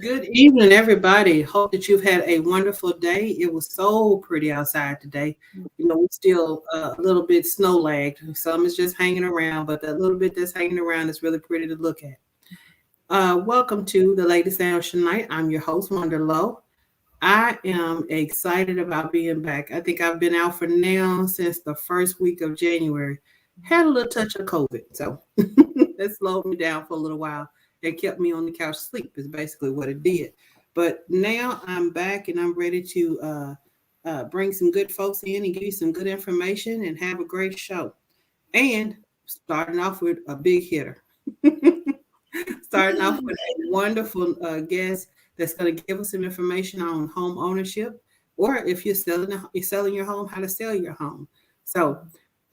Good evening, everybody. Hope that you've had a wonderful day. It was so pretty outside today. We're still a little bit snow lagged. Some is just hanging around, but that little bit that's hanging around is really pretty to look at. Welcome to the latest Sound Night. I'm your host, Wonder Lowe. I am excited about being back. I think I've been out for now since the first week of January. Had a little touch of COVID, so that slowed me down for a little while. It kept me on the couch sleep is basically what it did. But now I'm back and I'm ready to bring some good folks in and give you some good information and have a great show. And starting off with a big hitter. Starting off with a wonderful guest that's going to give us some information on home ownership, or if you're selling your home, how to sell your home. So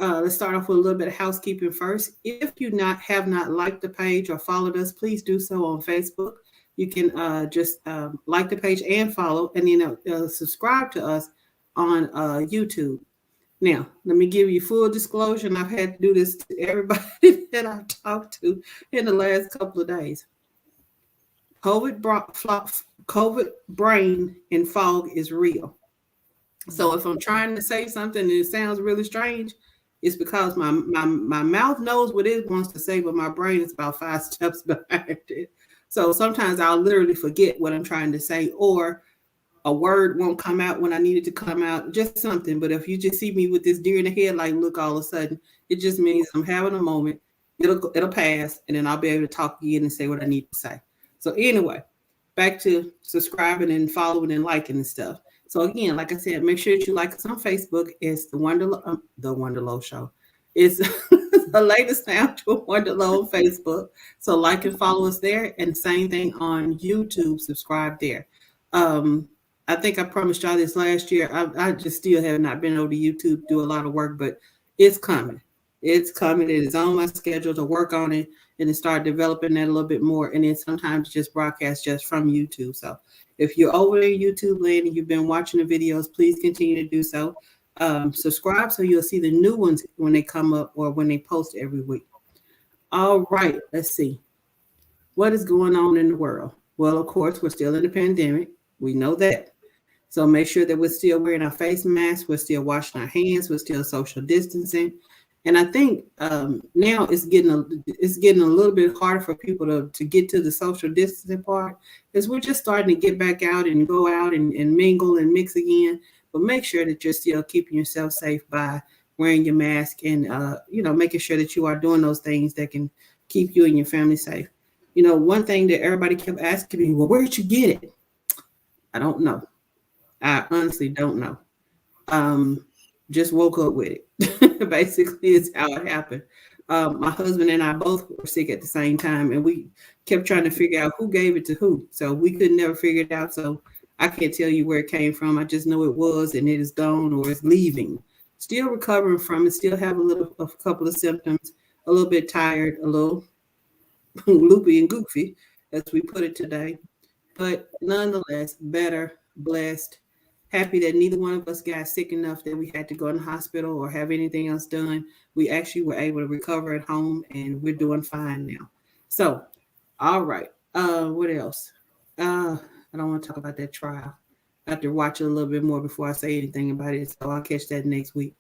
let's start off with a little bit of housekeeping first. If you not have not liked the page or followed us, please do so on Facebook. You can just like the page and follow, and subscribe to us on YouTube. Now, let me give you full disclosure, and I've had to do this to everybody that I've talked to in the last couple of days. COVID brain and fog is real. So if I'm trying to say something and it sounds really strange, it's because my mouth knows what it wants to say, but my brain is about 5 steps behind it. So sometimes I'll literally forget what I'm trying to say, or a word won't come out when I need it to come out, just something. But if you just see me with this deer in the headlight look all of a sudden, it just means I'm having a moment. It'll pass, and then I'll be able to talk again and say what I need to say. So anyway, back to subscribing and following and liking and stuff. So again, like I said, make sure that you like us on Facebook. It's the Wonder Lowe Show. It's the latest sound to Wonder Lowe on Facebook. So like and follow us there, and same thing on YouTube. Subscribe there. I think I promised y'all this last year. I just still have not been able to YouTube do a lot of work, but it's coming. It's coming. It is on my schedule to work on it and to start developing that a little bit more. And then sometimes just broadcast just from YouTube. So if you're over there in YouTube land and you've been watching the videos, please continue to do so. Subscribe so you'll see the new ones when they come up or when they post every week. All right, let's see. What is going on in the world? Well, of course, we're still in the pandemic. We know that. So make sure that we're still wearing our face masks. We're still washing our hands. We're still social distancing. And I think now it's getting a little bit harder for people to get to the social distancing part, because we're just starting to get back out and go out and mingle and mix again. But make sure that you're still keeping yourself safe by wearing your mask and making sure that you are doing those things that can keep you and your family safe. One thing that everybody kept asking me, well, where'd you get it? I don't know. I honestly don't know. Just woke up with it. Basically, it's how it happened. My husband and I both were sick at the same time, and we kept trying to figure out who gave it to who. So we could never figure it out. So I can't tell you where it came from. I just know it was, and it is gone or it's leaving. Still recovering from it. Still have a couple of symptoms. A little bit tired. A little loopy and goofy, as we put it today. But nonetheless, better, blessed. Happy that neither one of us got sick enough that we had to go in the hospital or have anything else done. We actually were able to recover at home, and we're doing fine now. So, all right. What else? I don't want to talk about that trial. I have to watch it a little bit more before I say anything about it. So I'll catch that next week.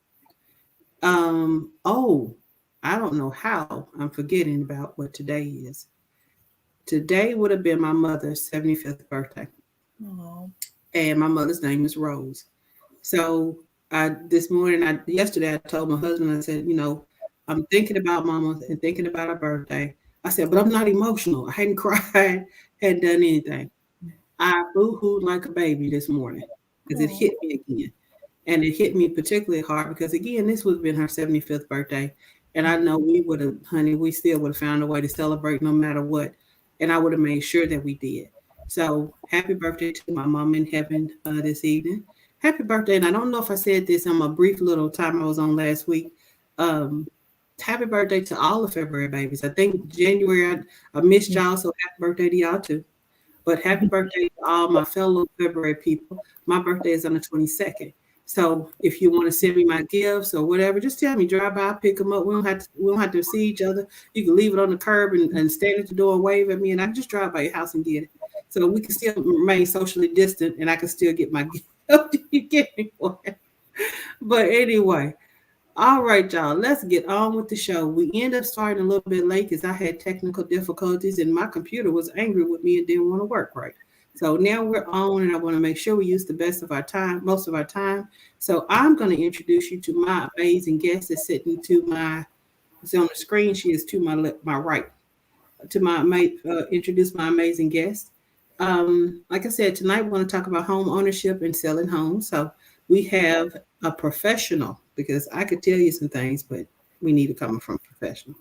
I don't know how I'm forgetting about what today is. Today would have been my mother's 75th birthday. Aww. And my mother's name is Rose. So yesterday, I told my husband, I said, I'm thinking about Mama and thinking about her birthday. I said, but I'm not emotional. I hadn't cried, hadn't done anything. I boo-hooed like a baby this morning because it hit me again. And it hit me particularly hard because, again, this would have been her 75th birthday. And I know we still would have found a way to celebrate no matter what. And I would have made sure that we did. So happy birthday to my mom in heaven this evening. Happy birthday. And I don't know if I said this on my brief little time I was on last week. Happy birthday to all the February babies. I think January, I missed y'all, so happy birthday to y'all too. But happy birthday to all my fellow February people. My birthday is on the 22nd. So if you want to send me my gifts or whatever, just tell me, drive by, pick them up. We don't have to see each other. You can leave it on the curb and stand at the door and wave at me, and I can just drive by your house and get it. so we can still remain socially distant, and I can still get my gift you get me for it. But anyway, all right, y'all, let's get on with the show. We end up starting a little bit late because I had technical difficulties and my computer was angry with me and didn't want to work right. So now we're on, and I want to make sure we use the best of our time, most of our time. So I'm going to introduce you to my amazing guest that's sitting to my, it's on the screen. She is to my right. Introduce my amazing guest. Like I said, tonight we're going to talk about home ownership and selling homes. So we have a professional, because I could tell you some things, but we need to come from a professional.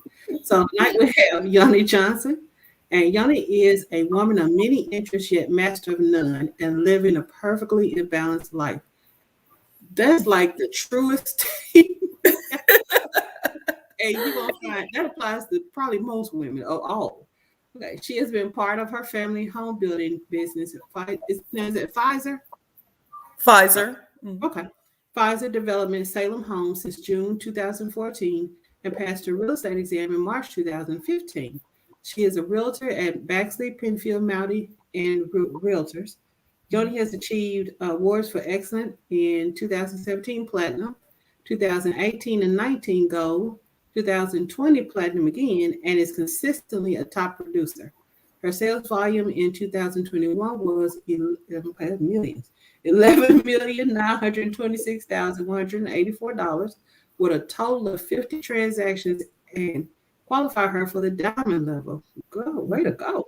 So tonight we have Yoni Johnson. And Yoni is a woman of many interests, yet master of none, and living a perfectly imbalanced life. That's like the truest. And you're going to find that applies to probably most women or all. Okay. She has been part of her family home building business. Is it Fiser? Fiser. Okay. Fiser Development Salem Home since June 2014 and passed her real estate exam in March 2015. She is a realtor at Baxley, Penfield, Mounty, and Realtors. Yoni has achieved awards for excellence in 2017 Platinum, 2018 and 19 Gold, 2020 Platinum again, and is consistently a top producer. Her sales volume in 2021 was millions. $11,926,184 with a total of 50 transactions and qualify her for the diamond level. Go, way to go.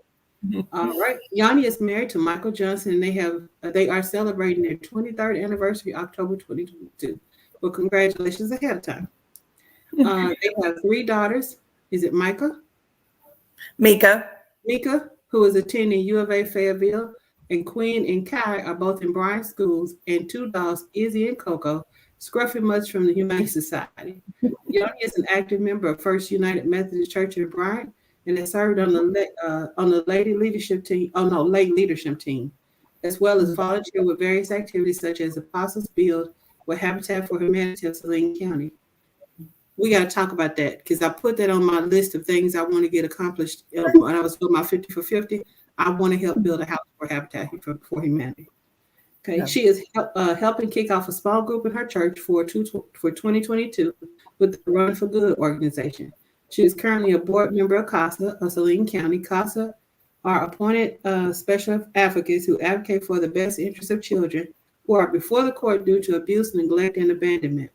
All right. Yoni is married to Michael Johnson, and they are celebrating their 23rd anniversary, October 2022. Well, congratulations ahead of time. They have 3 daughters. Is it Mika? Mika, who is attending U of A Fayetteville, and Quinn and Kai are both in Bryan schools, and 2 dogs, Izzy and Coco, Scruffy Mutts from the Humane Society. Yoni is an active member of First United Methodist Church in Bryan, and has served on the late leadership team, as well as volunteer with various activities such as Apostles Build with Habitat for Humanity of Saline County. We got to talk about that because I put that on my list of things I want to get accomplished when I was doing my 50 for 50. I want to help build a house for Habitat for Humanity. Okay, yeah. She is helping kick off a small group in her church for 2022 with the Run for Good organization. She is currently a board member of CASA of Saline County. CASA are appointed special advocates who advocate for the best interests of children who are before the court due to abuse, neglect, and abandonment.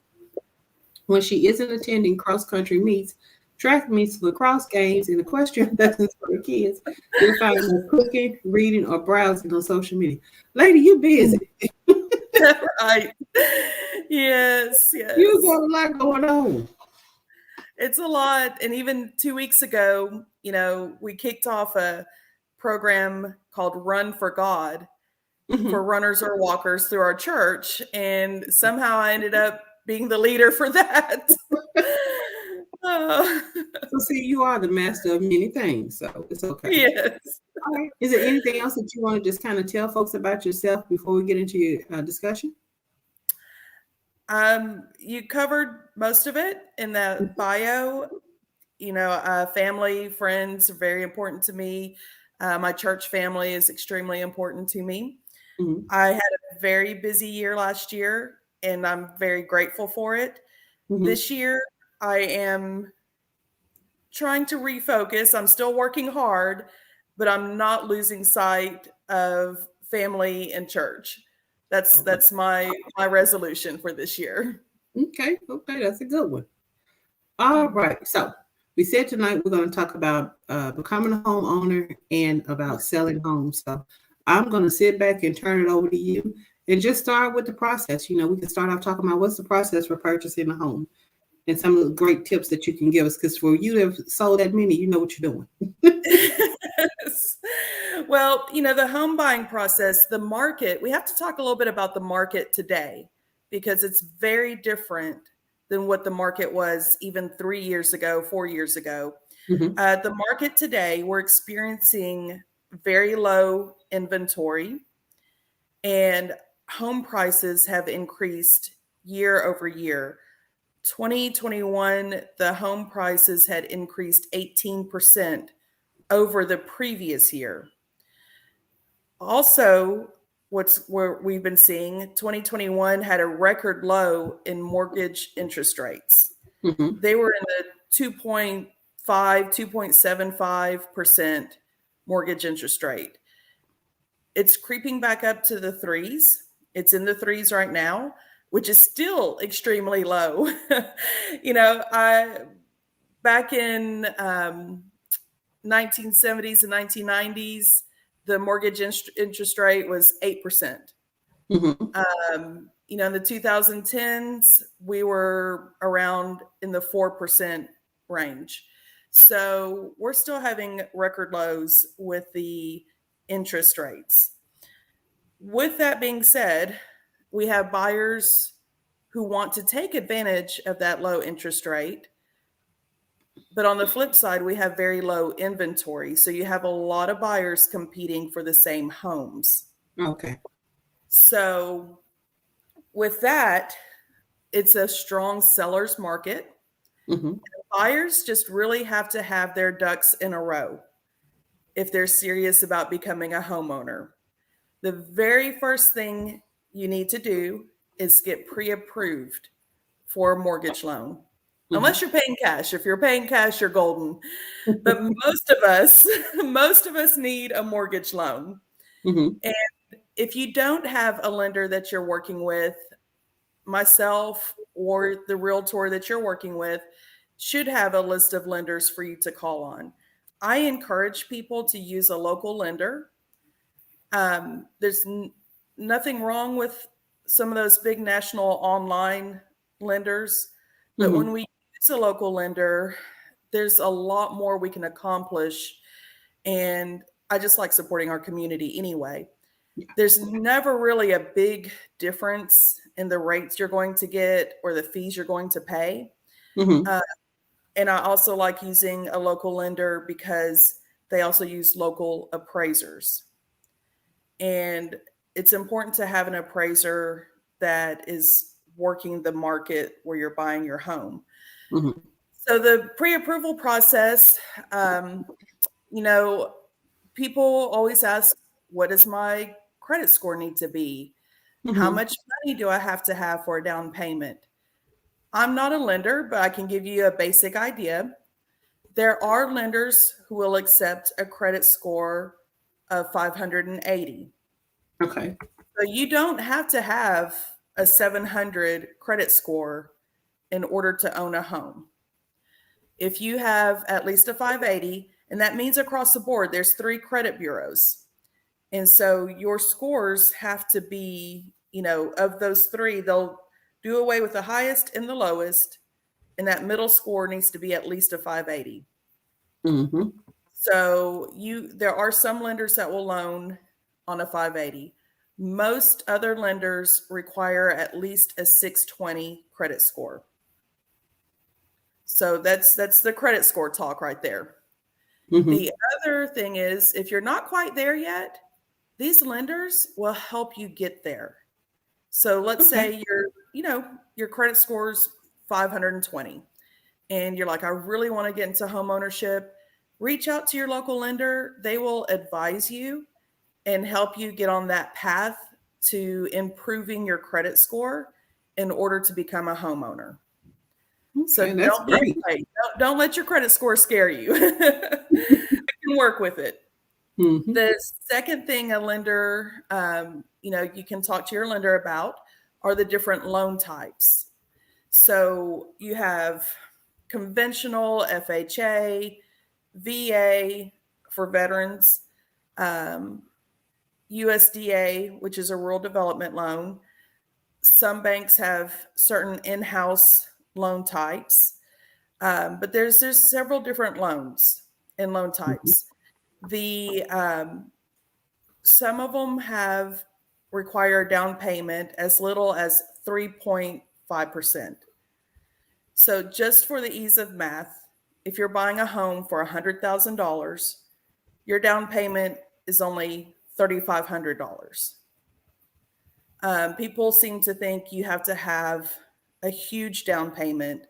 When she isn't attending cross-country meets, track meets, lacrosse games, and equestrian lessons for the kids, you'll find her cooking, reading, or browsing on social media. Lady, you busy. Right. Yes. You got a lot going on. It's a lot. And even 2 weeks ago, we kicked off a program called Run for God for runners or walkers through our church. And somehow I ended up being the leader for that. So see, you are the master of many things, so it's okay. Yes. All right. Is there anything else that you want to just kind of tell folks about yourself before we get into your discussion? You covered most of it in the bio. Family, friends are very important to me. My church family is extremely important to me. Mm-hmm. I had a very busy year last year, and I'm very grateful for it. Mm-hmm. This year, I am trying to refocus. I'm still working hard, but I'm not losing sight of family and church. That's my resolution for this year. Okay, that's a good one. All right, so we said tonight we're going to talk about becoming a homeowner and about selling homes. So I'm going to sit back and turn it over to you and just start with the process. We can start off talking about what's the process for purchasing a home and some of the great tips that you can give us, because for you to have sold that many, you know what you're doing. Yes. Well, the home buying process, the market, we have to talk a little bit about the market today because it's very different than what the market was even 3 years ago, 4 years ago. Mm-hmm. The market today, we're experiencing very low inventory, and home prices have increased year over year. 2021, the home prices had increased 18% over the previous year. Also, where we've been seeing 2021 had a record low in mortgage interest rates. Mm-hmm. They were in the 2.75% mortgage interest rate. It's creeping back up to the threes. It's in the threes right now, which is still extremely low. I back in 1970s and 1990s, the mortgage interest rate was 8%. Mm-hmm. In the 2010s, we were around in the 4% range. So we're still having record lows with the interest rates. With that being said, we have buyers who want to take advantage of that low interest rate. But on the flip side, we have very low inventory. So you have a lot of buyers competing for the same homes. Okay. So with that, it's a strong seller's market. Mm-hmm. Buyers just really have to have their ducks in a row if they're serious about becoming a homeowner. The very first thing you need to do is get pre-approved for a mortgage loan. Mm-hmm. Unless you're paying cash. If you're paying cash, you're golden. But most of us need a mortgage loan. Mm-hmm. And if you don't have a lender that you're working with, myself or the realtor that you're working with should have a list of lenders for you to call on. I encourage people to use a local lender. There's nothing wrong with some of those big national online lenders, but Mm-hmm. when we use a local lender, there's a lot more we can accomplish. And I just like supporting our community anyway. Yeah. There's never really a big difference in the rates you're going to get or the fees you're going to pay. Mm-hmm. And I also like using a local lender because they also use local appraisers. And it's important to have an appraiser that is working the market where you're buying your home. Mm-hmm. So the pre-approval process, people always ask, what does my credit score need to be? Mm-hmm. How much money do I have to have for a down payment? I'm not a lender, but I can give you a basic idea. There are lenders who will accept a credit score of 580. Okay. So you don't have to have a 700 credit score in order to own a home. If you have at least a 580, and that means across the board, there's 3 credit bureaus. And so your scores have to be, of those 3, they'll do away with the highest and the lowest. And that middle score needs to be at least a 580. Mm-hmm. So there are some lenders that will loan on a 580. Most other lenders require at least a 620 credit score. So that's the credit score talk right there. Mm-hmm. The other thing is, if you're not quite there yet, these lenders will help you get there. So let's say your credit score's 520 and you're like, I really want to get into homeownership. Reach out to your local lender. They will advise you and help you get on that path to improving your credit score in order to become a homeowner. Okay, So that's great. Don't let your credit score scare you. You can work with it. Mm-hmm. The second thing a lender, you can talk to your lender about are the different loan types. So you have conventional, FHA, VA for veterans, USDA, which is a rural development loan. Some banks have certain in-house loan types, but there's several different loans and loan types. Some of them require a down payment as little as 3.5%. So just for the ease of math, if you're buying a home for $100,000, your down payment is only $3,500. People seem to think you have to have a huge down payment,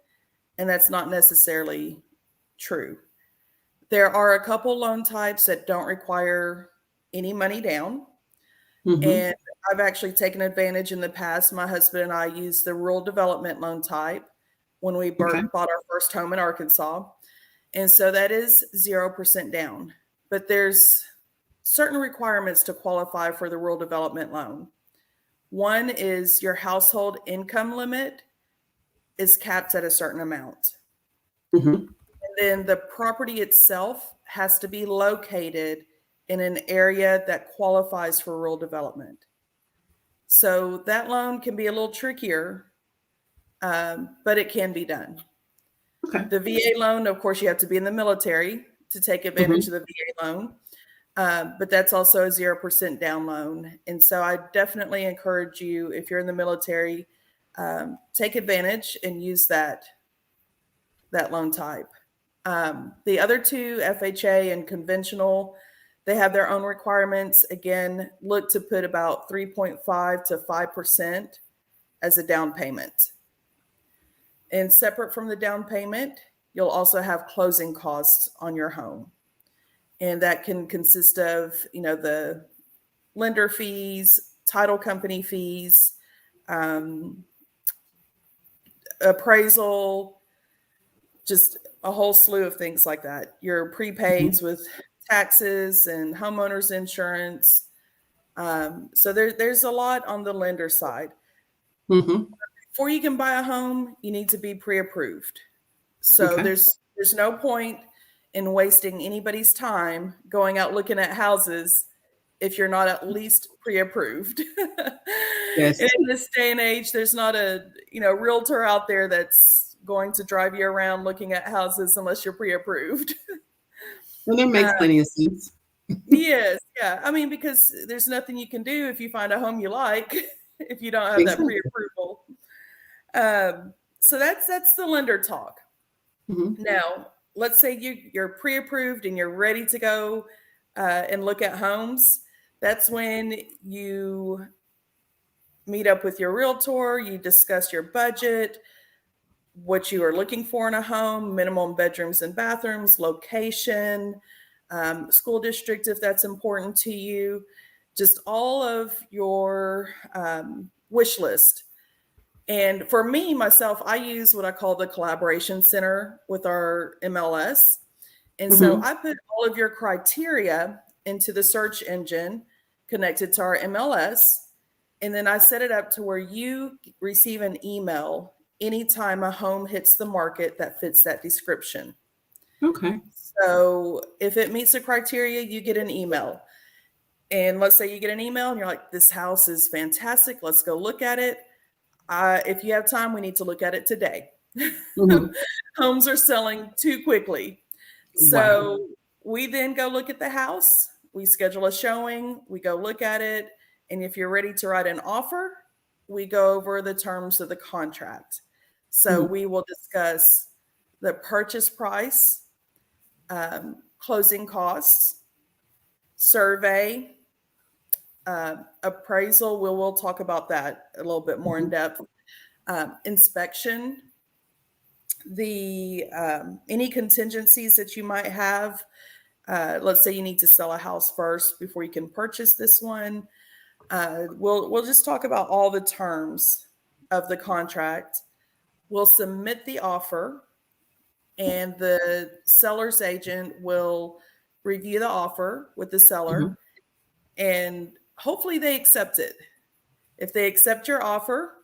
and that's not necessarily true. There are a couple loan types that don't require any money down. And I've actually taken advantage in the past. My husband and I used the rural development loan type when we bought our first home in Arkansas. And so that is 0% down. But there's certain requirements to qualify for the rural development loan. One is your household income limit is capped at a certain amount. And then the property itself has to be located in an area that qualifies for rural development. So that loan can be a little trickier, but it can be done. The VA loan, of course, you have to be in the military to take advantage of the VA loan, but that's also a 0% down loan. And so I definitely encourage you, if you're in the military, take advantage and use that loan type. The other two, FHA and conventional, they have their own requirements. Again, look to put about 3.5 to 5% as a down payment. And separate from the down payment, you'll also have closing costs on your home. And that can consist of, the lender fees, title company fees, appraisal, just a whole slew of things like that. Your prepaids with taxes and homeowners insurance. So there's a lot on the lender side. Before you can buy a home, you need to be pre-approved. So there's no point in wasting anybody's time going out looking at houses if you're not at least pre-approved. Yes. And in this day and age, there's not a realtor out there that's going to drive you around looking at houses unless you're pre-approved. And that makes plenty of sense. Yes, yeah. I mean, because there's nothing you can do if you find a home you like if you don't have that pre-approval. So that's the lender talk. Now, let's say you're pre-approved and you're ready to go and look at homes. That's when you meet up with your realtor, you discuss your budget, what you are looking for in a home, minimum bedrooms and bathrooms, location, school district, if that's important to you, just all of your wish list. And for me, myself, I use what I call the collaboration center with our MLS. And so I put all of your criteria into the search engine connected to our MLS. And then I set it up to where you receive an email anytime a home hits the market that fits that description. Okay. So if it meets the criteria, you get an email. And let's say you get an email and you're like, this house is fantastic. Let's go look at it. If you have time, we need to look at it today. Homes are selling too quickly. So we then go look at the house. We schedule a showing. We go look at it. And if you're ready to write an offer, we go over the terms of the contract. So we will discuss the purchase price, closing costs, survey, appraisal. We'll talk about that a little bit more in depth. Inspection, the any contingencies that you might have. Let's say you need to sell a house first before you can purchase this one. We'll just talk about all the terms of the contract. We'll submit the offer, and the seller's agent will review the offer with the seller, and hopefully they accept it. If they accept your offer,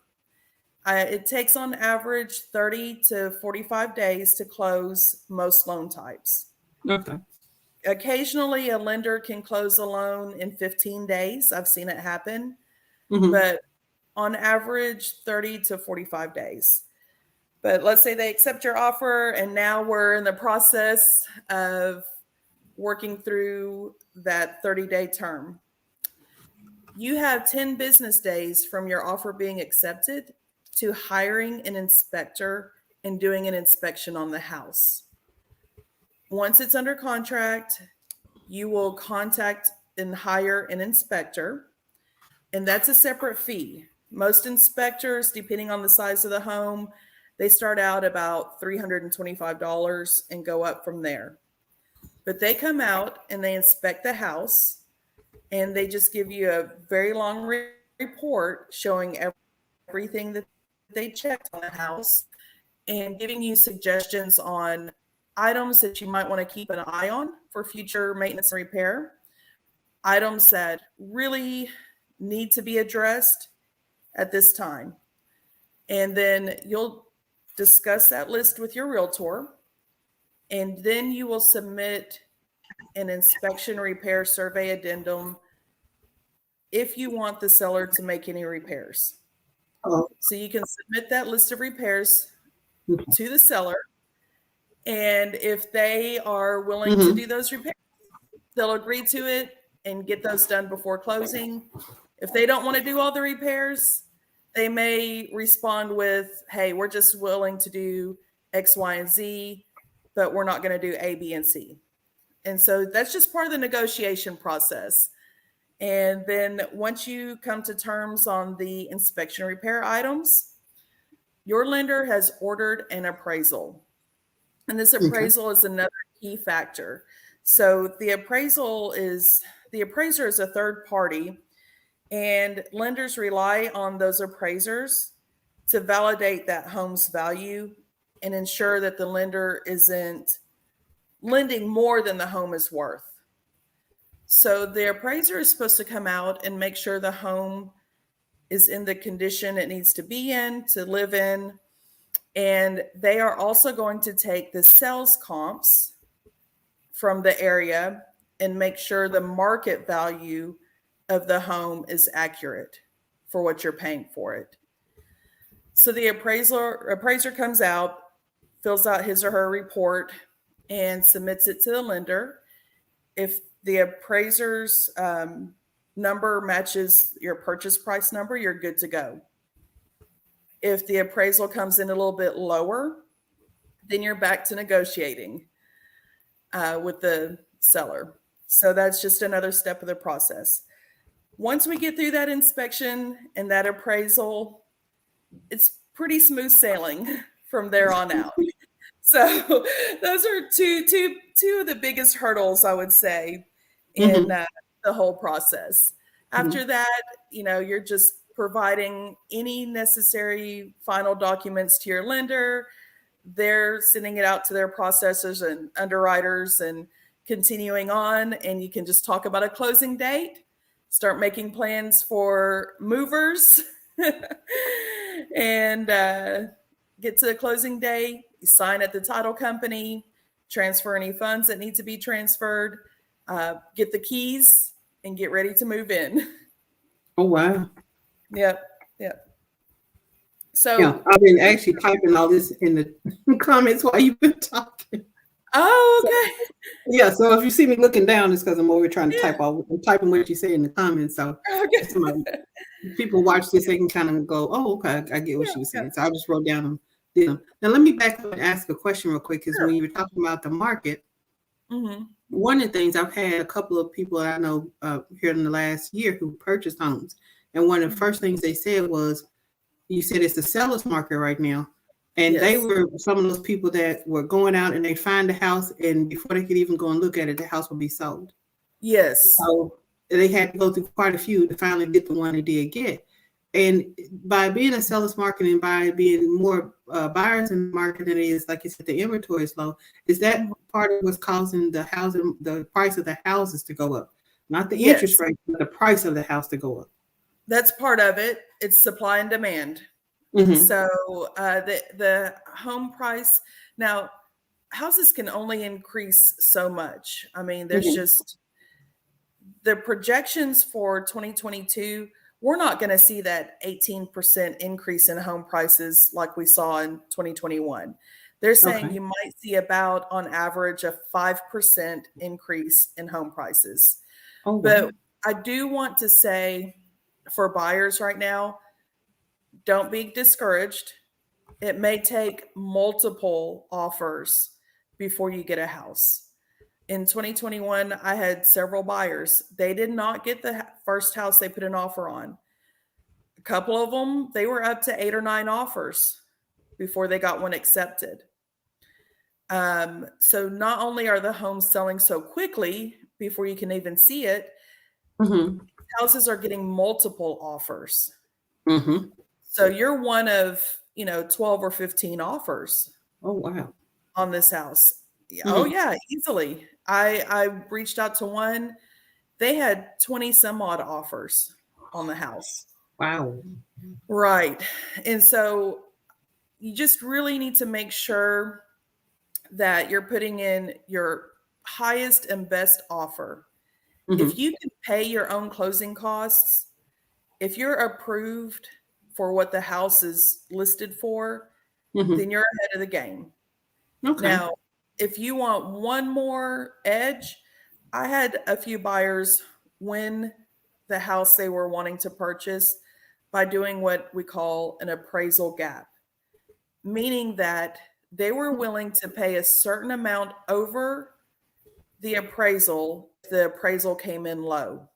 it takes on average 30 to 45 days to close most loan types. Okay. Occasionally, a lender can close a loan in 15 days. I've seen it happen, but on average, 30 to 45 days. But let's say they accept your offer, and now we're in the process of working through that 30-day term. You have 10 business days from your offer being accepted to hiring an inspector and doing an inspection on the house. Once it's under contract, you will contact and hire an inspector, and that's a separate fee. Most inspectors, depending on the size of the home, they start out about $325 and go up from there. But they come out and they inspect the house, and they just give you a very long report showing everything that they checked on the house and giving you suggestions on items that you might want to keep an eye on for future maintenance and repair, items that really need to be addressed at this time. And then you'll discuss that list with your realtor, and then you will submit an inspection repair survey addendum if you want the seller to make any repairs. Oh, So you can submit that list of repairs okay. to the seller, and if they are willing to do those repairs, they'll agree to it and get those done before closing. If they don't want to do all the repairs, they may respond with, hey, we're just willing to do X, Y, and Z, but we're not going to do A, B, and C. And so that's just part of the negotiation process. And then once you come to terms on the inspection repair items, your lender has ordered an appraisal. And this appraisal is another key factor. So the appraiser is a third party, and lenders rely on those appraisers to validate that home's value and ensure that the lender isn't lending more than the home is worth. So the appraiser is supposed to come out and make sure the home is in the condition it needs to be in, to live in. And they are also going to take the sales comps from the area and make sure the market value of the home is accurate for what you're paying for it. So the appraiser comes out, fills out his or her report, and submits it to the lender. If the appraiser's number matches your purchase price number, you're good to go. If the appraisal comes in a little bit lower, then you're back to negotiating with the seller. So that's just another step of the process. Once we get through that inspection and that appraisal, it's pretty smooth sailing from there on out. So those are two of the biggest hurdles, I would say, in the whole process. After that, you're just providing any necessary final documents to your lender. They're sending it out to their processors and underwriters and continuing on. And you can just talk about a closing date, start making plans for movers, and get to the closing day. You sign at the title company, transfer any funds that need to be transferred, get the keys, and get ready to move in. Oh, wow. Yep. So yeah, I've been actually typing all this in the comments while you've been talking. Oh, okay. Yeah, so if you see me looking down, it's because I'm over trying to I'm typing what you say in the comments. So people watch this, they can kind of go, oh, okay, I get what she was saying. So I just wrote down them. Now let me back up and ask a question real quick, because when you were talking about the market, one of the things, I've had a couple of people I know here in the last year who purchased homes, and one of the first things they said was, you said it's the seller's market right now. And they were some of those people that were going out and they find a house, and before they could even go and look at it, the house would be sold. Yes. So they had to go through quite a few to finally get the one they did get. And by being a seller's market and by being more buyers in the market than it is, like you said, the inventory is low, is that part of what's causing the price of the houses to go up? Not the interest rate, but the price of the house to go up. That's part of it. It's supply and demand. So the home price, now houses can only increase so much. I mean, there's just the projections for 2022. We're not going to see that 18% increase in home prices like we saw in 2021. They're saying you might see about, on average, a 5% increase in home prices. But I do want to say, for buyers right now, don't be discouraged. It may take multiple offers before you get a house. In 2021, I had several buyers. They did not get the first house they put an offer on. A couple of them, they were up to 8 or 9 offers before they got one accepted. So not only are the homes selling so quickly before you can even see it, Mm-hmm. Houses are getting multiple offers. Mm-hmm. So you're one of, 12 or 15 offers Oh, wow. on this house. Oh Mm-hmm. yeah, easily. I reached out to one. They had 20 some odd offers on the house. Wow. Right. And so you just really need to make sure that you're putting in your highest and best offer. If Mm-hmm. you can pay your own closing costs, if you're approved for what the house is listed for, Mm-hmm. then you're ahead of the game. Okay. Now, if you want one more edge, I had a few buyers win the house they were wanting to purchase by doing what we call an appraisal gap, meaning that they were willing to pay a certain amount over the appraisal if the appraisal came in low.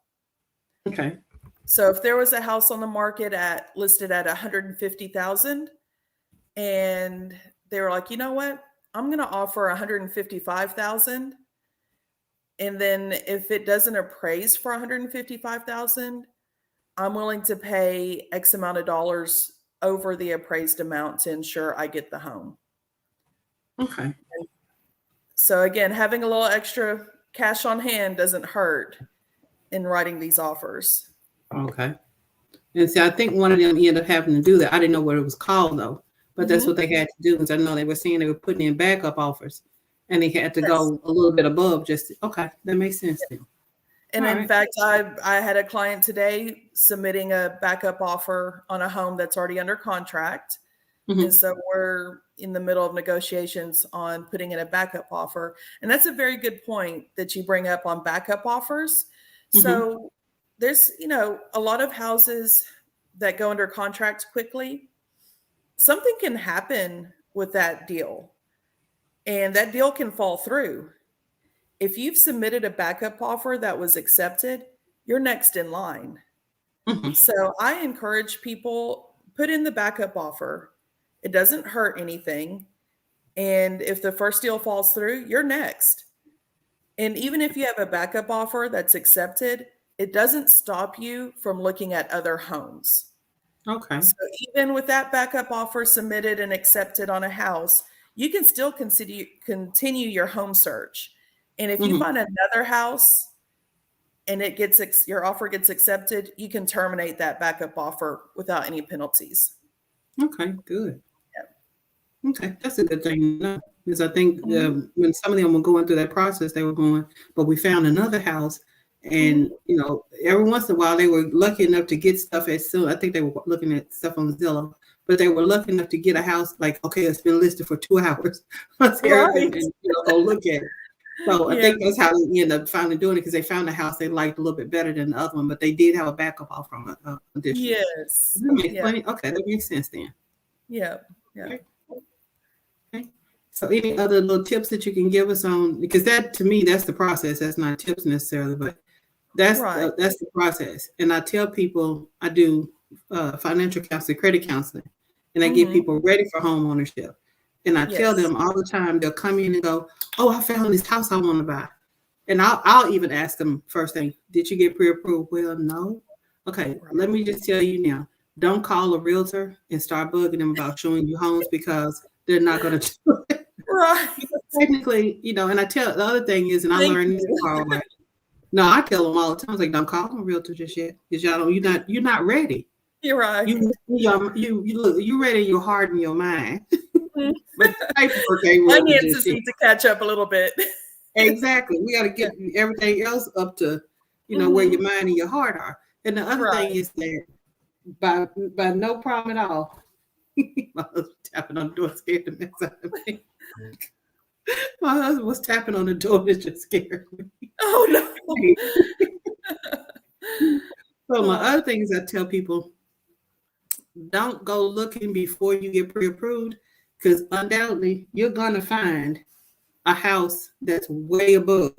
Okay. So if there was a house on the market listed at 150,000 and they were like, "You know what? I'm going to offer 155,000, and then if it doesn't appraise for 155,000, I'm willing to pay X amount of dollars over the appraised amount to ensure I get the home." Okay. So again, having a little extra cash on hand doesn't hurt in writing these offers. Okay. And see, I think one of them ended up having to do that. I didn't know what it was called though, but that's Mhm. what they had to do. Because I know they were saying they were putting in backup offers, and they had to Yes. go a little bit above. Okay, that makes sense then. And All in right. fact, I had a client today submitting a backup offer on a home that's already under contract. Mm-hmm. And so we're in the middle of negotiations on putting in a backup offer. And that's a very good point that you bring up on backup offers. Mm-hmm. So there's, a lot of houses that go under contract quickly. Something can happen with that deal, and that deal can fall through. If you've submitted a backup offer that was accepted, you're next in line. Mm-hmm. So I encourage people, put in the backup offer. It doesn't hurt anything. And if the first deal falls through, you're next. And even if you have a backup offer that's accepted, it doesn't stop you from looking at other homes. Okay. So even with that backup offer submitted and accepted on a house, you can still continue your home search. And if you Mm-hmm. find another house and your offer gets accepted, you can terminate that backup offer without any penalties. Okay. Good. Yeah. Okay, that's a good thing to know. Because I think Mhm. when some of them were going through that process, they were going, but we found another house. And, Mhm. every once in a while, they were lucky enough to get stuff at Zillow. I think they were looking at stuff on Zillow, but they were lucky enough to get a house like, okay, it's been listed for 2 hours. Let's hurry up Right. and go look at it. So I Yeah. think that's how they ended up finally doing it, because they found a house they liked a little bit better than the other one, but they did have a backup offer on it additionally. Yes. That makes Yeah. plenty. Okay, that makes sense then. Yeah. Yeah. Okay. Okay. So any other little tips that you can give us on, because that to me, that's the process. That's not tips necessarily, but that's Right. that's the process. And I tell people I do financial counseling, credit counseling, and I get Mhm. people ready for home ownership. And I tell Yes. them all the time, they'll come in and go, "Oh, I found this house I want to buy." And I'll even ask them first thing, "Did you get pre-approved?" Well, no. Okay, Right. let me just tell you now. Don't call a realtor and start bugging them about showing you homes, because they're not going to do it. Right. Technically, and I tell the other thing is, and I Thank learned this you. the hard way. No, I tell them all the time, I was like, don't call them a realtor just yet, because y'all don't, you're not ready. You're right. You ready in your heart and your mind, Mhm. but the paperwork ain't working Finances just yet. need to catch up a little bit. Exactly. We got to get everything else up to, where your Mhm. mind and your heart are. And the other thing Right. is that by no problem at all, my husband tapping on the door scared the mess out of me. My husband was tapping on the door, that just scared me. Oh no. So my other thing is, I tell people, don't go looking before you get pre-approved, because undoubtedly you're gonna find a house that's way above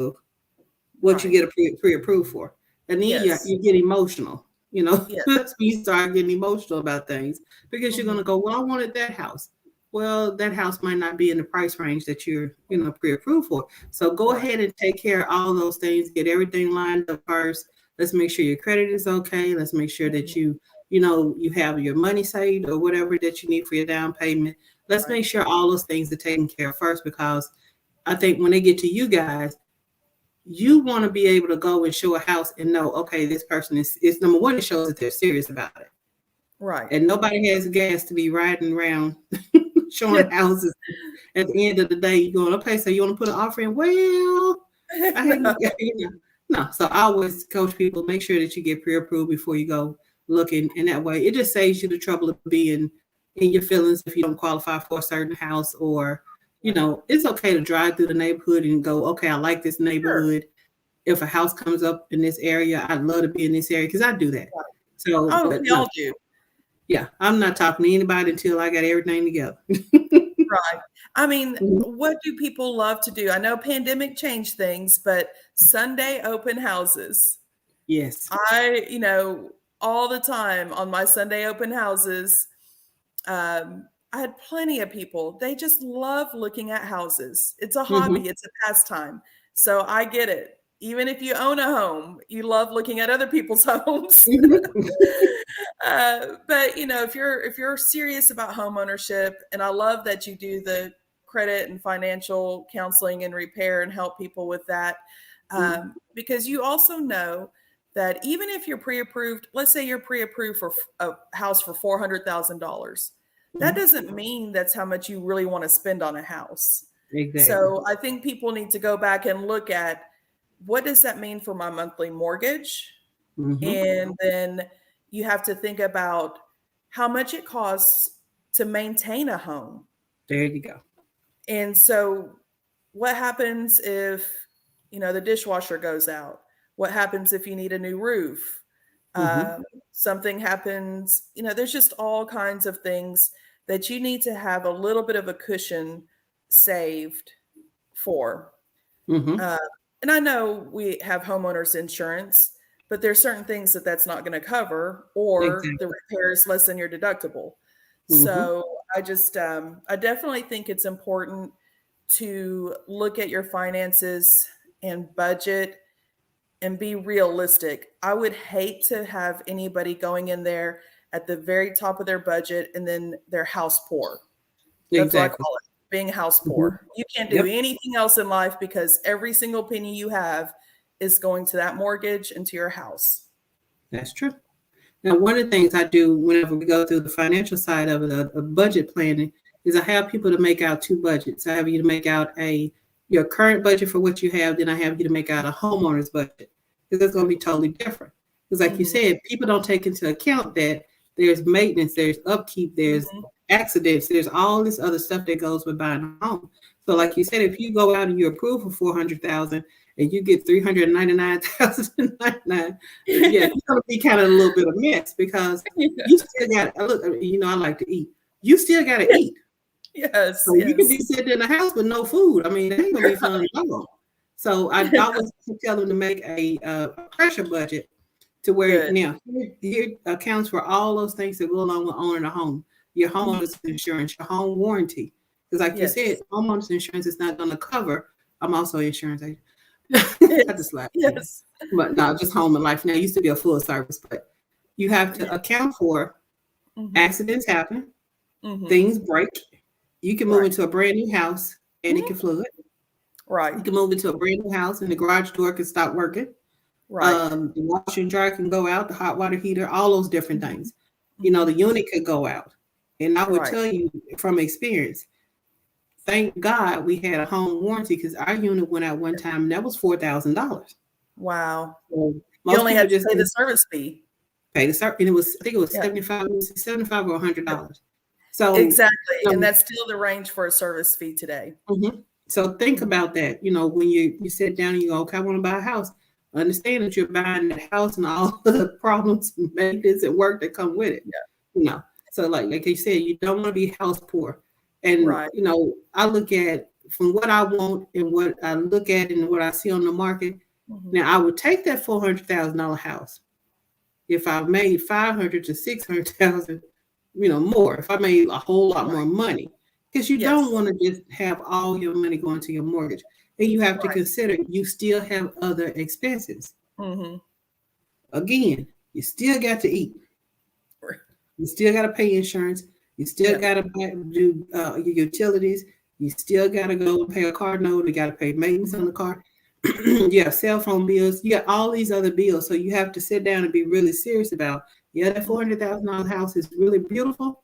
what you Right. get a pre-approved for. And then Yes. you get emotional. Yes. That's when you start getting emotional about things, because you're gonna Mhm. go, well, I wanted that house. Well, that house might not be in the price range that you're, pre-approved for. So go Right. ahead and take care of all those things, get everything lined up first, Let's make sure your credit is okay. Let's make sure that you have your money saved or whatever that you need for your down payment. Let's make sure all those things are taken care of first, because I think when they get to you guys, you want to be able to go and show a house and know, okay, this person is number one, it shows that they're serious about it. Right. And nobody has gas to be riding around showing houses. At the end of the day, you're going, okay, so you want to put an offer in? Well, I haven't, no. So I always coach people, make sure that you get pre-approved before you go looking. And that way, it just saves you the trouble of being in your feelings if you don't qualify for a certain house, or, it's okay to drive through the neighborhood and go, okay, I like this neighborhood. Sure. If a house comes up in this area, I'd love to be in this area, because I do that. So, we all do. Yeah, I'm not talking to anybody until I got everything together. Right. I mean, what do people love to do? I know pandemic changed things, but Sunday open houses. Yes. All the time on my Sunday open houses, I had plenty of people. They just love looking at houses. It's a hobby. It's a pastime. So I get it. Even if you own a home, you love looking at other people's homes. But if you're serious about home ownership, and I love that you do the credit and financial counseling and repair and help people with that, because you also know that even if you're pre-approved, let's say you're pre-approved for a house for $400,000, that doesn't mean that's how much you really want to spend on a house. Exactly. So I think people need to go back and look at, what does that mean for my monthly mortgage? And then you have to think about how much it costs to maintain a home. There you go. And so what happens if, the dishwasher goes out? What happens if you need a new roof? Something happens, there's just all kinds of things that you need to have a little bit of a cushion saved for. And I know we have homeowners insurance, but there's certain things that's not going to cover, or the repair is less than your deductible. So I definitely think it's important to look at your finances and budget and be realistic. I would hate to have anybody going in there at the very top of their budget and then they're house poor. That's what I call it. Being house poor. You can't do anything else in life, because every single penny you have is going to that mortgage and to your house. That's true. Now, one of the things I do whenever we go through the financial side of it, of budget planning, is I have people to make out two budgets. I have you to make out your current budget for what you have, then I have you to make out a homeowner's budget, because it's going to be totally different. Because like you said, people don't take into account that there's maintenance, there's upkeep, there's accidents, there's all this other stuff that goes with buying a home. So like you said, if you go out and you approve for $400,000 and you get $399,099, it's going to be kind of a little bit of mess, because you still got, I like to eat. You still got to eat. Yes. So you can be sitting in the house with no food. I mean, it ain't going to be fun at all. So I always tell them to make a pressure budget, to where now here accounts for all those things that go along with owning a home. Your homeowner's insurance, your home warranty. Because like you said, homeowner's insurance is not going to cover. I'm also an insurance agent. I just laugh. Yes. But no, just home and life. Now, it used to be a full service, but you have to account for accidents happen, things break. You can move into a brand new house and it can flood. Right. You can move into a brand new house and the garage door can stop working. Right. The washer and dryer can go out, the hot water heater, all those different things. The unit could go out. And I would tell you from experience, thank God we had a home warranty, because our unit went out one time and that was $4,000. Wow. So you only had to pay the service fee. Pay the service, and I think it was $75 or $100. So exactly. And that's still the range for a service fee today. So think about that. When you sit down and you go, okay, I want to buy a house. Understand that you're buying that house and all the problems and maintenance and work that come with it. So like you said, you don't want to be house poor. And, I look at from what I want and what I look at and what I see on the market. Now, I would take that $400,000 house if I made $500,000 to $600,000, more. If I made a whole lot more money, because you don't want to just have all your money going to your mortgage, and you have to consider you still have other expenses. again, you still got to eat. You still got to pay insurance. You still got to do your utilities. You still got to go pay a car note. You got to pay maintenance on the car. You have cell phone bills. You got all these other bills. So you have to sit down and be really serious about, that $400,000 house is really beautiful,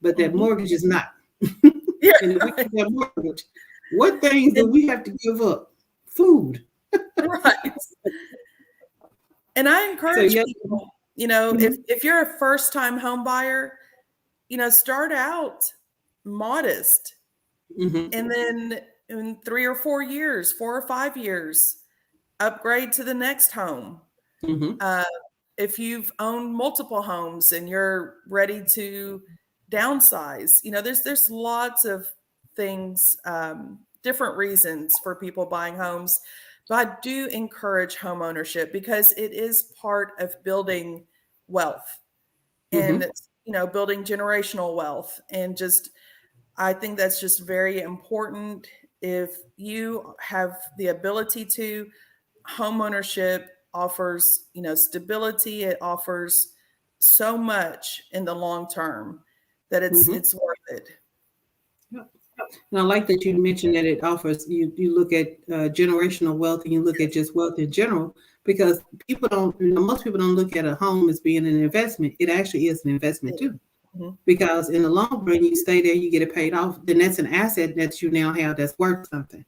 but that mortgage is not. Yeah, and if we have that mortgage, what things do we have to give up? Food. Right. And I encourage people, if you're a first-time home buyer, start out modest. And then in 3 or 4 years, 4 or 5 years, upgrade to the next home. If you've owned multiple homes and you're ready to downsize, there's lots of things, different reasons for people buying homes. But I do encourage home ownership because it is part of building wealth and, building generational wealth. And I think that's just very important. If you have the ability to, home ownership offers, stability. It offers so much in the long term that it's worth it. And I like that you mentioned that it offers, you look at generational wealth and you look at just wealth in general, because most people don't look at a home as being an investment. It actually is an investment too. Because in the long run, you stay there, you get it paid off, then that's an asset that you now have that's worth something.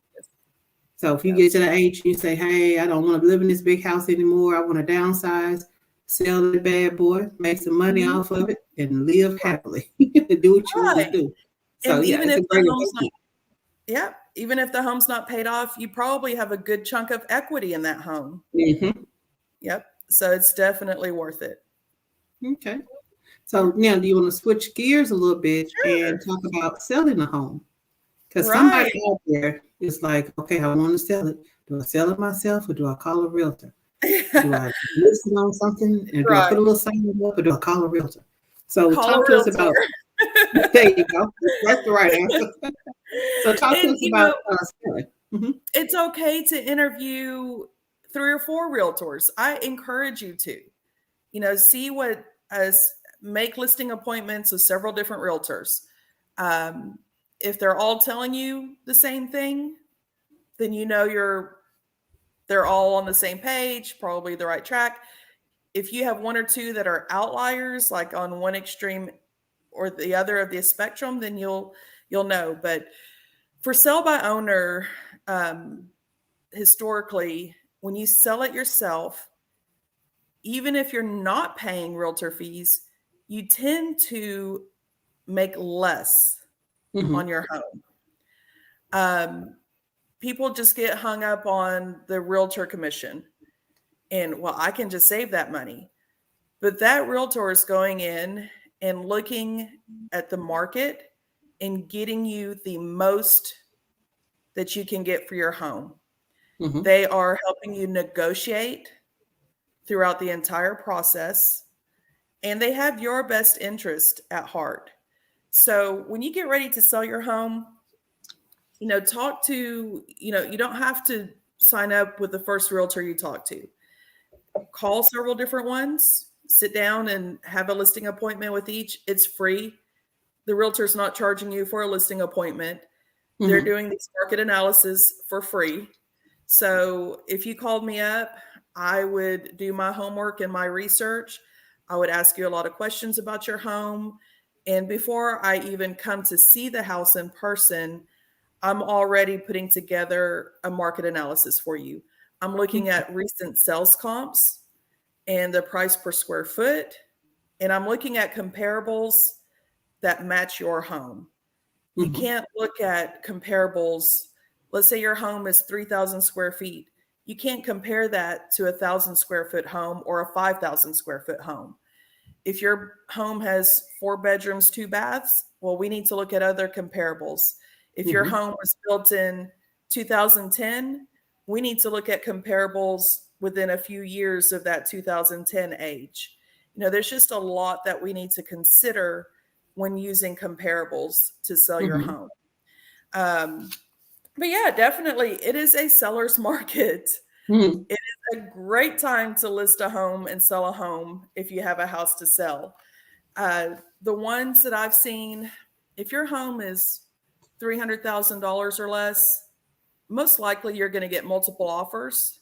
So if you get to the age and you say, hey, I don't want to live in this big house anymore, I want to downsize, sell the bad boy, make some money off of it, and live happily. Do what you want to do. So and even if even if the home's not paid off, you probably have a good chunk of equity in that home. Yep. So it's definitely worth it. Okay. So now, do you want to switch gears a little bit and talk about selling a home? Because somebody out there is like, okay, I want to sell it. Do I sell it myself or do I call a realtor? Do I list it on something and do I put a little sign up or do I call a realtor? So talk to us about. There you go. That's the right answer. So talk to us about selling. It's okay to interview 3 or 4 realtors. I encourage you to, see what make listing appointments with several different realtors. If they're all telling you the same thing, then they're all on the same page, probably the right track. If you have 1 or 2 that are outliers, like on one extreme or the other of the spectrum, then you'll know. But for sell by owner, historically, when you sell it yourself, even if you're not paying realtor fees, you tend to make less on your home. People just get hung up on the realtor commission and, well, I can just save that money. But that realtor is going in and looking at the market and getting you the most that you can get for your home. They are helping you negotiate throughout the entire process, and they have your best interest at heart. So when you get ready to sell your home, talk to, you don't have to sign up with the first realtor you talk to. Call several different ones, sit down and have a listing appointment with each. It's free. The realtor's not charging you for a listing appointment. They're doing these market analysis for free. So if you called me up, I would do my homework and my research. I would ask you a lot of questions about your home. And before I even come to see the house in person, I'm already putting together a market analysis for you. I'm looking at recent sales comps and the price per square foot. And I'm looking at comparables that match your home. You can't look at comparables. Let's say your home is 3,000 square feet. You can't compare that to 1,000 square foot home or a 5,000 square foot home. If your home has 4 bedrooms, 2 baths, well, we need to look at other comparables. If your home was built in 2010, we need to look at comparables within a few years of that 2010 age. There's just a lot that we need to consider when using comparables to sell your home. But yeah, definitely, it is a seller's market. It is a great time to list a home and sell a home if you have a house to sell. The ones that I've seen, if your home is $300,000 or less, most likely you're going to get multiple offers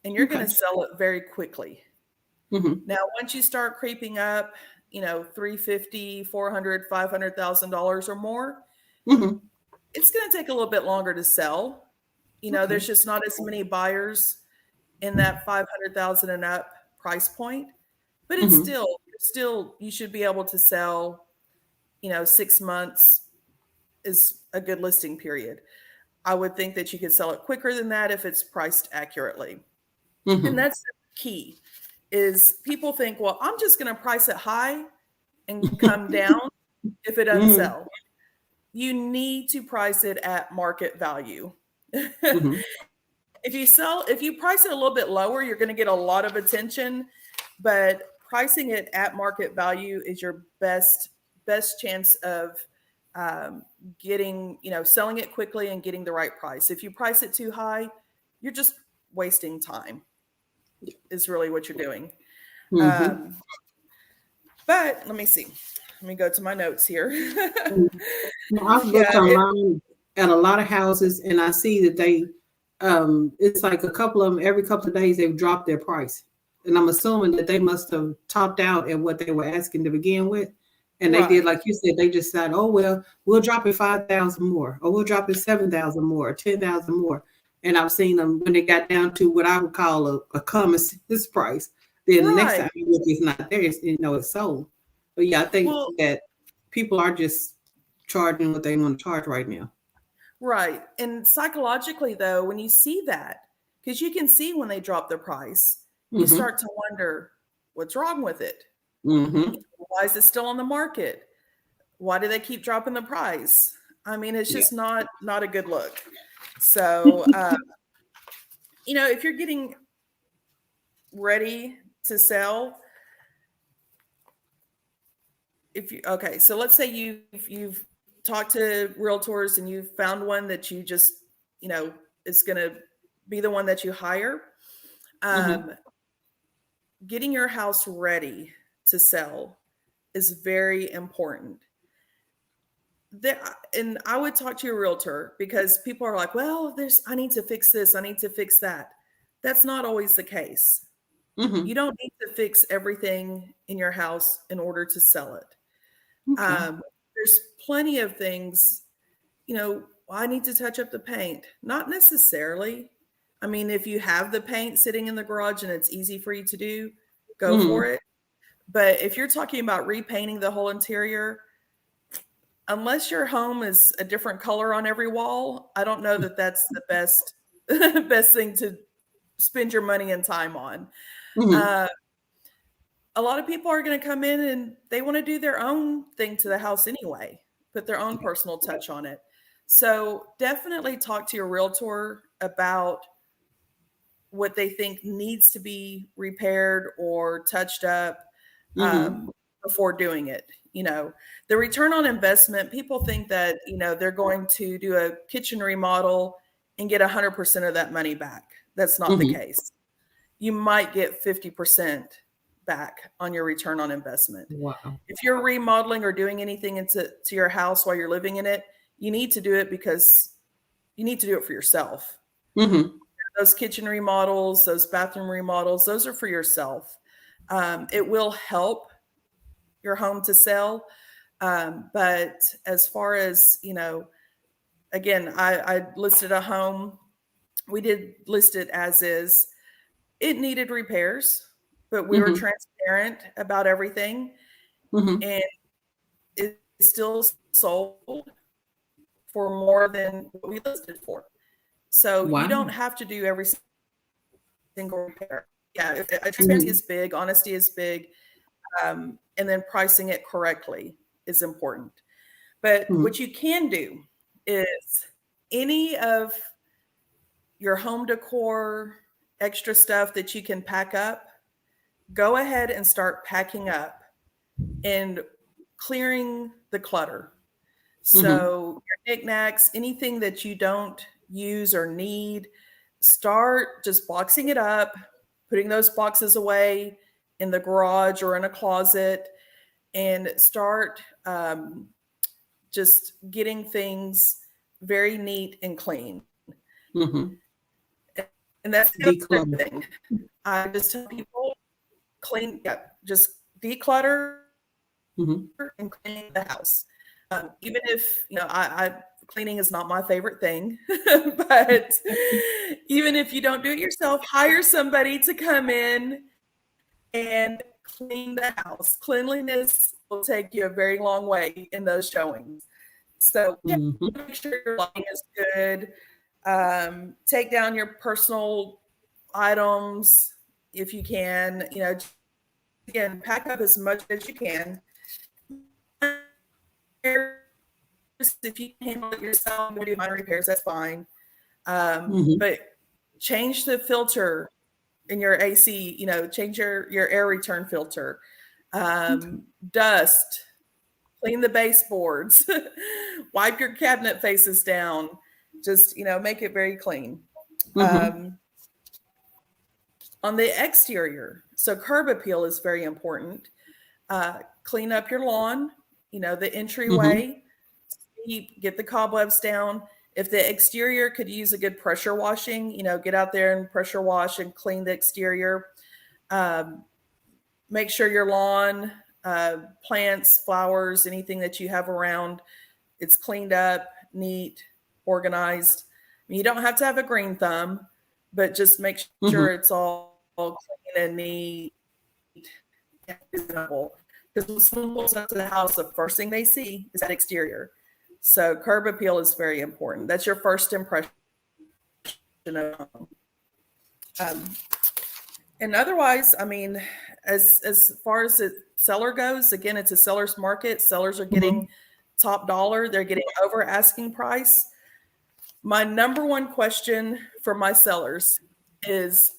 and you're going to sell it very quickly. Mm-hmm. Now, once you start creeping up, $350,000, $400,000, $500,000 or more, Mm-hmm. it's going to take a little bit longer to sell. There's just not as many buyers in that 500,000 and up price point, but it's still, you should be able to sell, 6 months is a good listing period. I would think that you could sell it quicker than that if it's priced accurately. Mm-hmm. And that's the key, is people think, well, I'm just going to price it high and come down if it doesn't sell. You need to price it at market value. Mm-hmm. If you price it a little bit lower, you're going to get a lot of attention, but pricing it at market value is your best chance of getting, selling it quickly and getting the right price. If you price it too high, you're just wasting time, is really what you're doing. Mm-hmm. But let me see. Let me go to my notes here. I've looked online at a lot of houses, and I see that they, it's like a couple of them, every couple of days, they've dropped their price. And I'm assuming that they must have topped out at what they were asking to begin with. And they did, like you said, they just said, oh, well, we'll drop it 5,000 more, or we'll drop it 7,000 more, or 10,000 more. And I've seen them when they got down to what I would call a common sense price. Then the next time you look, it's not there, it's sold. But yeah, I think that people are just charging what they want to charge right now. Right. And psychologically, though, when you see that, because you can see when they drop the price, you start to wonder, what's wrong with it? Mm-hmm. Why is it still on the market? Why do they keep dropping the price? I mean, it's just not a good look. So, if you're getting ready to sell, so let's say you've talked to realtors and you've found one that you just, is going to be the one that you hire. Getting your house ready to sell is very important. And I would talk to your realtor, because people are like, well, I need to fix this, I need to fix that. That's not always the case. You don't need to fix everything in your house in order to sell it. There's plenty of things, I need to touch up the paint. Not necessarily. I mean, if you have the paint sitting in the garage and it's easy for you to do, go for it. But if you're talking about repainting the whole interior, unless your home is a different color on every wall, I don't know that that's the best thing to spend your money and time on. A lot of people are going to come in and they want to do their own thing to the house anyway, put their own personal touch on it. So definitely talk to your realtor about what they think needs to be repaired or touched up before doing it. The return on investment, people think that, they're going to do a kitchen remodel and get 100% of that money back. That's not the case. You might get 50% back on your return on investment. Wow. If you're remodeling or doing anything to your house while you're living in it, you need to do it because you need to do it for yourself. Those kitchen remodels, those bathroom remodels, those are for yourself. It will help your home to sell. But as far as, again, I listed a home. We did list it as is. It needed repairs, but we were transparent about everything. And it still sold for more than what we listed for. So you don't have to do every single repair. Yeah, transparency is big. Honesty is big. And then pricing it correctly is important. But what you can do is any of your home decor, extra stuff that you can pack up, go ahead and start packing up and clearing the clutter. So your knickknacks, anything that you don't use or need, start just boxing it up, putting those boxes away in the garage or in a closet, and start just getting things very neat and clean. Mm-hmm. And that's the other Declutter. thing. I just tell people just declutter Mm-hmm. and clean the house. Even if, I cleaning is not my favorite thing, but even if you don't do it yourself, hire somebody to come in and clean the house. Cleanliness will take you a very long way in those showings. So Mm-hmm. make sure your lighting is good. Take down your personal items if you can. Again, pack up as much as you can. If you can handle it yourself, do minor repairs, that's fine. But change the filter in your AC, change your air return filter. Dust, clean the baseboards, wipe your cabinet faces down. Just, make it very clean. On the exterior, so curb appeal is very important. Clean up your lawn, the entryway, get the cobwebs down. If the exterior could use a good pressure washing, get out there and pressure wash and clean the exterior. Make sure your lawn, plants, flowers, anything that you have around, it's cleaned up, neat, organized. You don't have to have a green thumb, but just make sure it's all clean and neat and reasonable. Because when someone pulls up to the house, the first thing they see is that exterior. So curb appeal is very important. That's your first impression of home. And otherwise, as far as the seller goes, again, it's a seller's market. Sellers are getting top dollar. They're getting over asking price. My number one question for my sellers is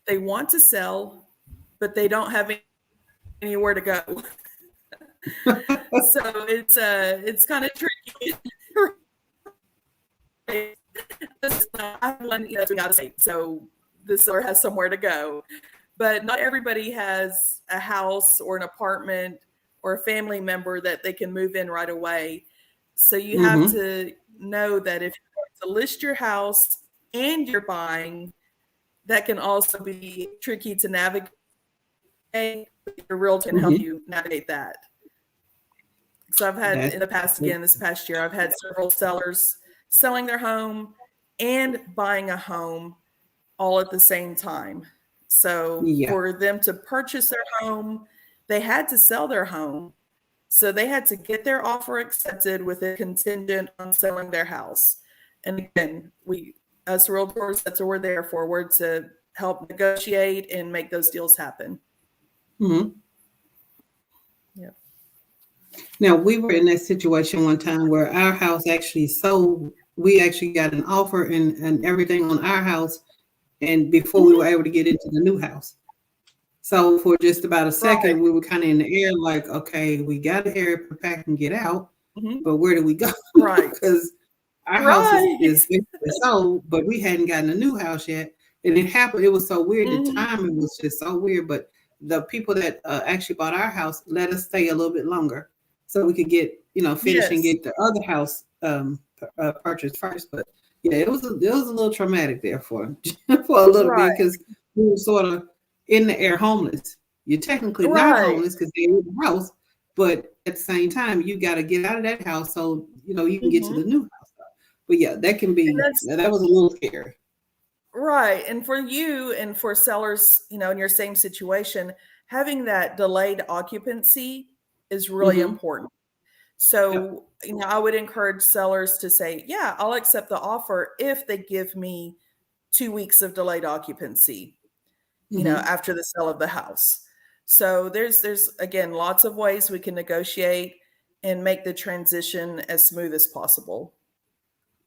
they want to sell, but they don't have anywhere to go. So it's kind of tricky. I have one, we got to say, so the seller has somewhere to go, but not everybody has a house or an apartment or a family member that they can move in right away. So you have to know that if you're going to list your house and you're buying, that can also be tricky to navigate. Your realtor can help you navigate that. So I've had in the past, again, this past year, I've had several sellers selling their home and buying a home all at the same time. So for them to purchase their home, they had to sell their home. So they had to get their offer accepted with a contingent on selling their house. And again, us realtors, that's what we're there for. We're to help negotiate and make those deals happen. Now, we were in that situation one time where our house actually sold. We actually got an offer and everything on our house, and before we were able to get into the new house. So for just about a second, we were kind of in the air like, okay, we got to air pack and get out, but where do we go? Because our house is sold, but we hadn't gotten a new house yet. And it happened. It was so weird. The timing was just so weird. But the people that actually bought our house let us stay a little bit longer so we could get, finish and get the other house purchased first. But yeah, it was a little traumatic there for a little bit because we were sort of in the air homeless. You're technically not homeless because they're in the house, but at the same time, you got to get out of that house so you can get to the new house. But yeah, that can be that was a little scary. Right. And for you and for sellers, in your same situation, having that delayed occupancy is really important. So, I would encourage sellers to say, yeah, I'll accept the offer if they give me 2 weeks of delayed occupancy, after the sale of the house. So there's again, lots of ways we can negotiate and make the transition as smooth as possible.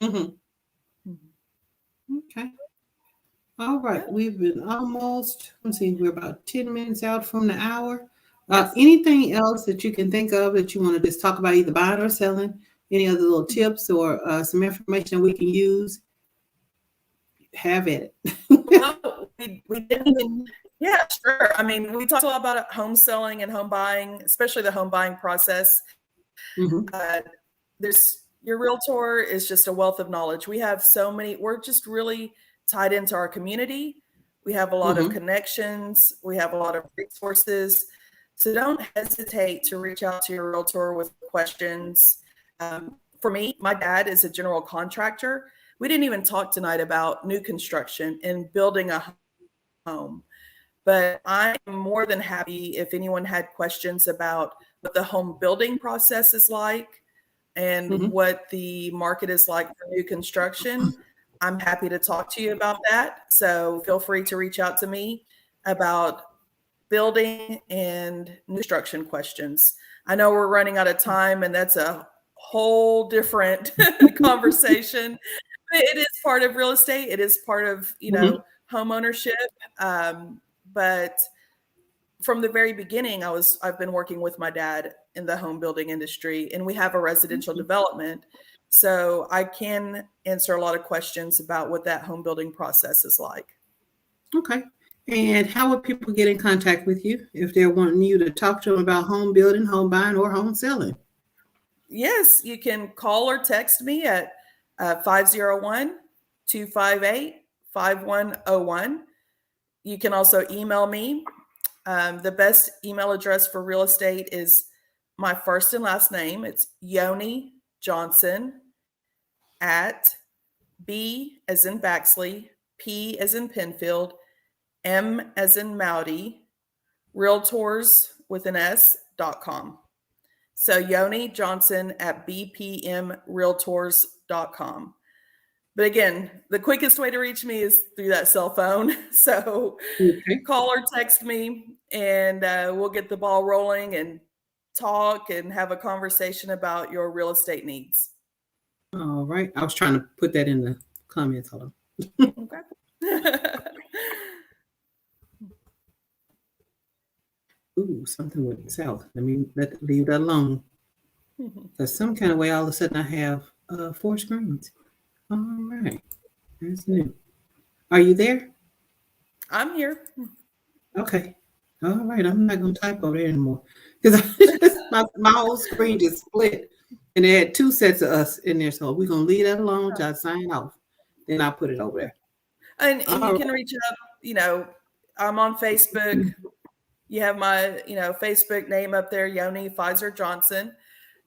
Okay. All right. We've been almost, we're about 10 minutes out from the hour. Anything else that you can think of that you want to just talk about, either buying or selling? Any other little tips or some information we can use? have at it. Well, we didn't even, yeah, sure. I mean, we talked a lot about home selling and home buying, especially the home buying process. There's your realtor is just a wealth of knowledge. We have so many, we're just really tied into our community. We have a lot of connections. We have a lot of resources. So don't hesitate to reach out to your realtor with questions. For me, my dad is a general contractor. We didn't even talk tonight about new construction and building a home, but I am more than happy if anyone had questions about what the home building process is like and what the market is like for new construction. I'm happy to talk to you about that. So feel free to reach out to me about building and new construction questions. I know we're running out of time, and that's a whole different conversation. It is part of real estate. It is part of, home ownership. But from the very beginning, I've been working with my dad in the home building industry, and we have a residential development. So I can answer a lot of questions about what that home building process is like. Okay. And how would people get in contact with you if they're wanting you to talk to them about home building, home buying, or home selling? Yes, you can call or text me at 501-258-5101. You can also email me. The best email address for real estate is my first and last name. It's Yoni Johnson at B as in Baxley, P as in Penfield, M as in Mowdy, realtors with an S.com. So Yoni Johnson at bpmrealtors.com. But again, the quickest way to reach me is through that cell phone. So call or text me, and we'll get the ball rolling and talk and have a conversation about your real estate needs. All right. I was trying to put that in the comments. Hold on. Okay. Ooh, something went south. Leave that alone. Because some kind of way, all of a sudden, I have 4 screens. All right. That's new. Are you there? I'm here. Okay. All right. I'm not going to type over there anymore. Because my whole screen just split. And they had 2 sets of us in there. So we're going to leave that alone till I sign off. Then I'll put it over there. And you can reach out, I'm on Facebook. You have my, Facebook name up there, Yoni Fiser Johnson.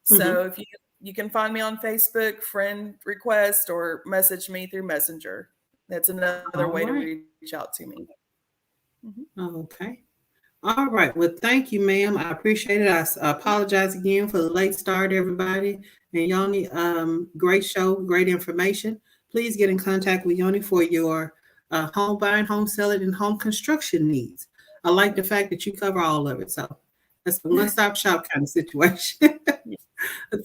So if you can find me on Facebook, friend request, or message me through Messenger. That's another way to reach out to me. Okay. All right. Well, thank you, ma'am. I appreciate it. I apologize again for the late start, everybody. And Yoni, great show, great information. Please get in contact with Yoni for your home buying, home selling, and home construction needs. I like the fact that you cover all of it. So that's a one-stop shop kind of situation.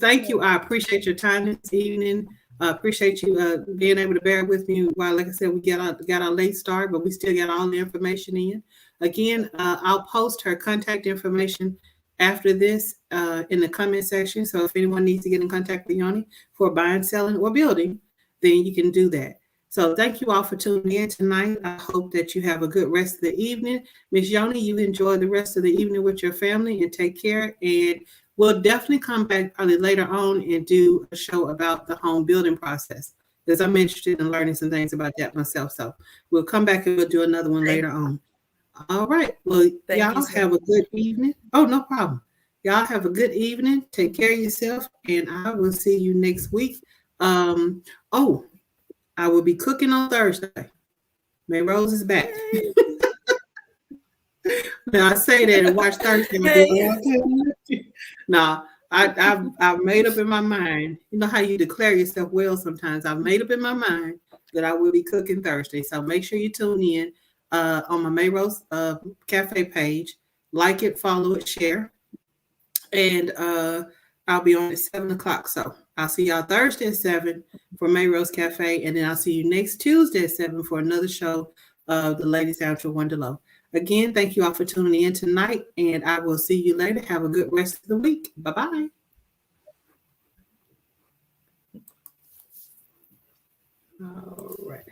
Thank you. I appreciate your time this evening. I appreciate you being able to bear with me while, like I said, we got our late start, but we still got all the information in. Again, I'll post her contact information after this in the comment section. So if anyone needs to get in contact with Yoni for buying, selling, or building, then you can do that. So thank you all for tuning in tonight. I hope that you have a good rest of the evening. Miss Yoni, you enjoy the rest of the evening with your family, and take care. And we'll definitely come back probably later on and do a show about the home building process, because I'm interested in learning some things about that myself. So we'll come back and we'll do another one later on. All right. Well, y'all have a good evening. Oh, no problem. Y'all have a good evening. Take care of yourself, and I will see you next week. I will be cooking on Thursday. May Rose is back. Now I say that and watch Thursday. No, I've made up in my mind. You know how you declare yourself well sometimes. I've made up in my mind that I will be cooking Thursday. So make sure you tune in on my May Rose Cafe page. Like it, follow it, share. And I'll be on at 7 o'clock. So I'll see y'all Thursday at 7 for May Rose Cafe. And then I'll see you next Tuesday at 7 for another show of the Ladies Down to Wonder Lowe. Again, thank you all for tuning in tonight, and I will see you later. Have a good rest of the week. Bye-bye. All right.